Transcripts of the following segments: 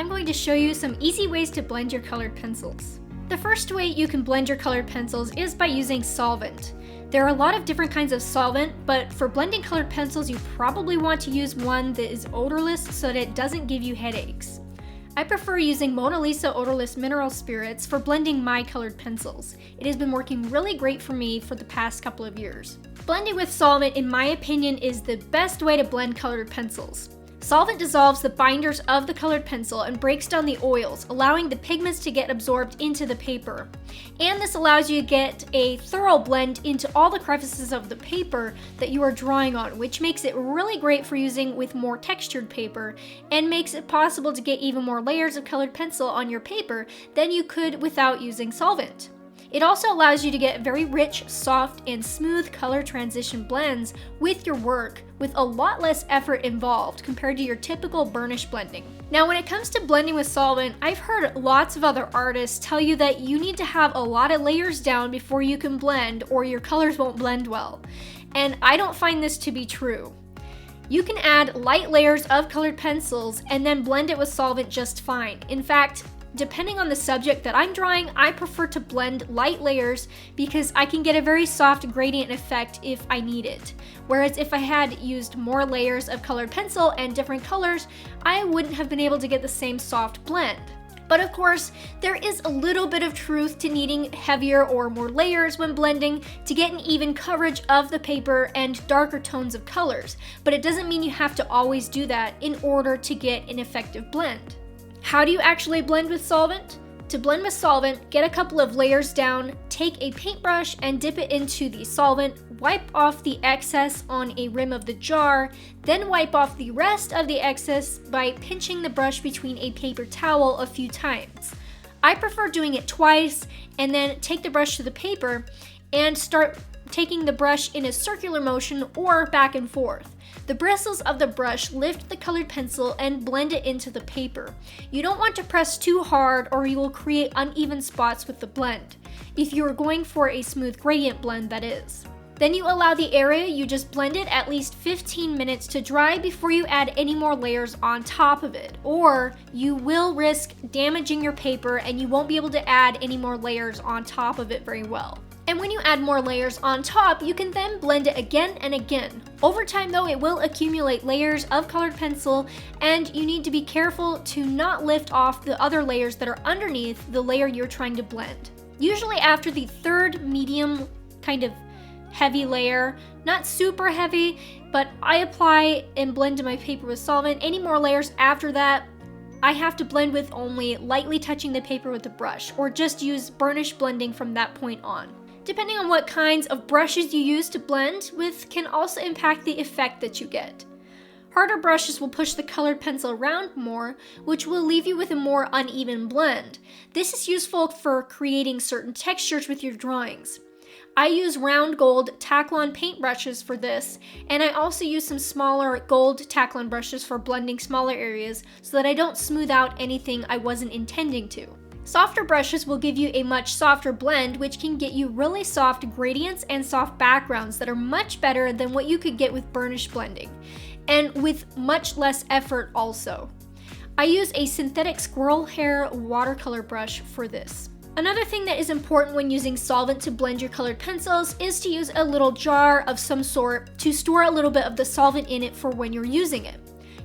I'm going to show you some easy ways to blend your colored pencils. The first way you can blend your colored pencils is by using solvent. There are a lot of different kinds of solvent, but for blending colored pencils, you probably want to use one that is odorless so that it doesn't give you headaches. I prefer using Mona Lisa odorless mineral spirits for blending my colored pencils. It has been working really great for me for the past couple of years. Blending with solvent, in my opinion, is the best way to blend colored pencils. Solvent dissolves the binders of the colored pencil and breaks down the oils, allowing the pigments to get absorbed into the paper. And this allows you to get a thorough blend into all the crevices of the paper that you are drawing on, which makes it really great for using with more textured paper and makes it possible to get even more layers of colored pencil on your paper than you could without using solvent. It also allows you to get very rich, soft, and smooth color transition blends with your work with a lot less effort involved compared to your typical burnish blending. Now, when it comes to blending with solvent, I've heard lots of other artists tell you that you need to have a lot of layers down before you can blend or your colors won't blend well. And I don't find this to be true. You can add light layers of colored pencils and then blend it with solvent just fine. In fact, depending on the subject that I'm drawing, I prefer to blend light layers because I can get a very soft gradient effect if I need it. Whereas if I had used more layers of colored pencil and different colors, I wouldn't have been able to get the same soft blend. But of course, there is a little bit of truth to needing heavier or more layers when blending to get an even coverage of the paper and darker tones of colors. But it doesn't mean you have to always do that in order to get an effective blend. How do you actually blend with solvent? To blend with solvent, get a couple of layers down, take a paintbrush and dip it into the solvent, wipe off the excess on a rim of the jar, then wipe off the rest of the excess by pinching the brush between a paper towel a few times. I prefer doing it twice and then take the brush to the paper and start taking the brush in a circular motion or back and forth. The bristles of the brush lift the colored pencil and blend it into the paper. You don't want to press too hard or you will create uneven spots with the blend, if you are going for a smooth gradient blend, that is. Then you allow the area you just blended at least 15 minutes to dry before you add any more layers on top of it, or you will risk damaging your paper and you won't be able to add any more layers on top of it very well. And when you add more layers on top, you can then blend it again and again. Over time though, it will accumulate layers of colored pencil and you need to be careful to not lift off the other layers that are underneath the layer you're trying to blend. Usually after the third medium kind of heavy layer, not super heavy, but I apply and blend to my paper with solvent. Any more layers after that, I have to blend with only lightly touching the paper with the brush or just use burnish blending from that point on. Depending on what kinds of brushes you use to blend with can also impact the effect that you get. Harder brushes will push the colored pencil around more, which will leave you with a more uneven blend. This is useful for creating certain textures with your drawings. I use round gold Taklon paint brushes for this, and I also use some smaller gold Taklon brushes for blending smaller areas so that I don't smooth out anything I wasn't intending to. Softer brushes will give you a much softer blend, which can get you really soft gradients and soft backgrounds that are much better than what you could get with burnish blending, and with much less effort also. I use a synthetic squirrel hair watercolor brush for this. Another thing that is important when using solvent to blend your colored pencils is to use a little jar of some sort to store a little bit of the solvent in it for when you're using it.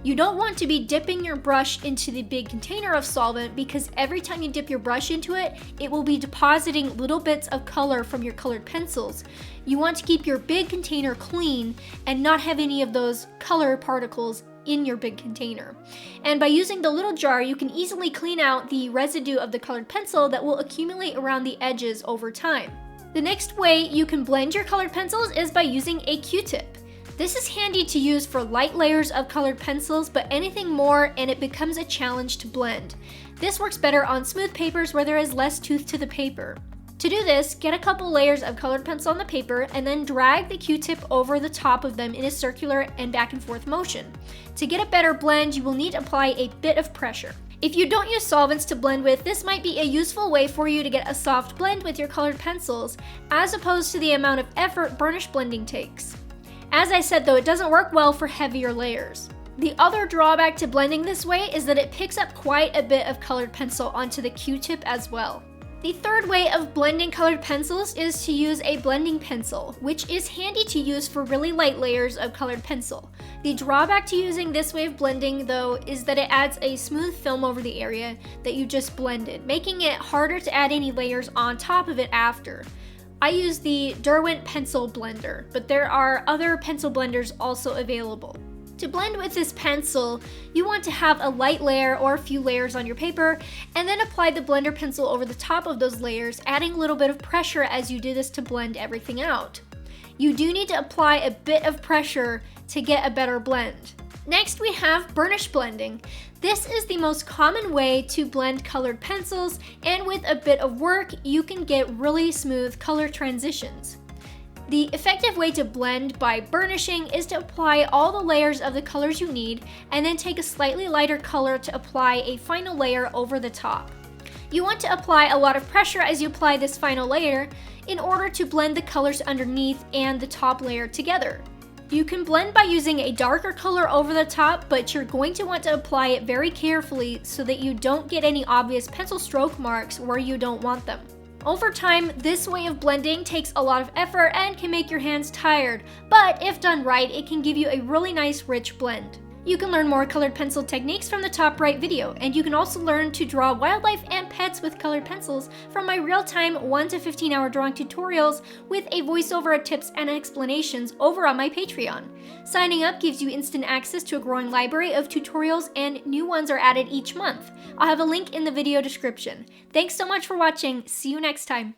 You don't want to be dipping your brush into the big container of solvent because every time you dip your brush into it, it will be depositing little bits of color from your colored pencils. You want to keep your big container clean and not have any of those color particles in your big container. And by using the little jar, you can easily clean out the residue of the colored pencil that will accumulate around the edges over time. The next way you can blend your colored pencils is by using a Q-tip. This is handy to use for light layers of colored pencils, but anything more and it becomes a challenge to blend. This works better on smooth papers where there is less tooth to the paper. To do this, get a couple layers of colored pencil on the paper and then drag the Q-tip over the top of them in a circular and back and forth motion. To get a better blend, you will need to apply a bit of pressure. If you don't use solvents to blend with, this might be a useful way for you to get a soft blend with your colored pencils, as opposed to the amount of effort burnish blending takes. As I said though, it doesn't work well for heavier layers. The other drawback to blending this way is that it picks up quite a bit of colored pencil onto the Q-tip as well. The third way of blending colored pencils is to use a blending pencil, which is handy to use for really light layers of colored pencil. The drawback to using this way of blending, though, is that it adds a smooth film over the area that you just blended, making it harder to add any layers on top of it after. I use the Derwent pencil blender, but there are other pencil blenders also available. To blend with this pencil, you want to have a light layer or a few layers on your paper, and then apply the blender pencil over the top of those layers, adding a little bit of pressure as you do this to blend everything out. You do need to apply a bit of pressure to get a better blend. Next, we have burnish blending. This is the most common way to blend colored pencils, and with a bit of work, you can get really smooth color transitions. The effective way to blend by burnishing is to apply all the layers of the colors you need, and then take a slightly lighter color to apply a final layer over the top. You want to apply a lot of pressure as you apply this final layer in order to blend the colors underneath and the top layer together. You can blend by using a darker color over the top, but you're going to want to apply it very carefully so that you don't get any obvious pencil stroke marks where you don't want them. Over time, this way of blending takes a lot of effort and can make your hands tired, but if done right, it can give you a really nice rich blend. You can learn more colored pencil techniques from the top right video, and you can also learn to draw wildlife and pets with colored pencils from my real-time 1 to 15 hour drawing tutorials with a voiceover of tips and explanations over on my Patreon. Signing up gives you instant access to a growing library of tutorials, and new ones are added each month. I'll have a link in the video description. Thanks so much for watching. See you next time.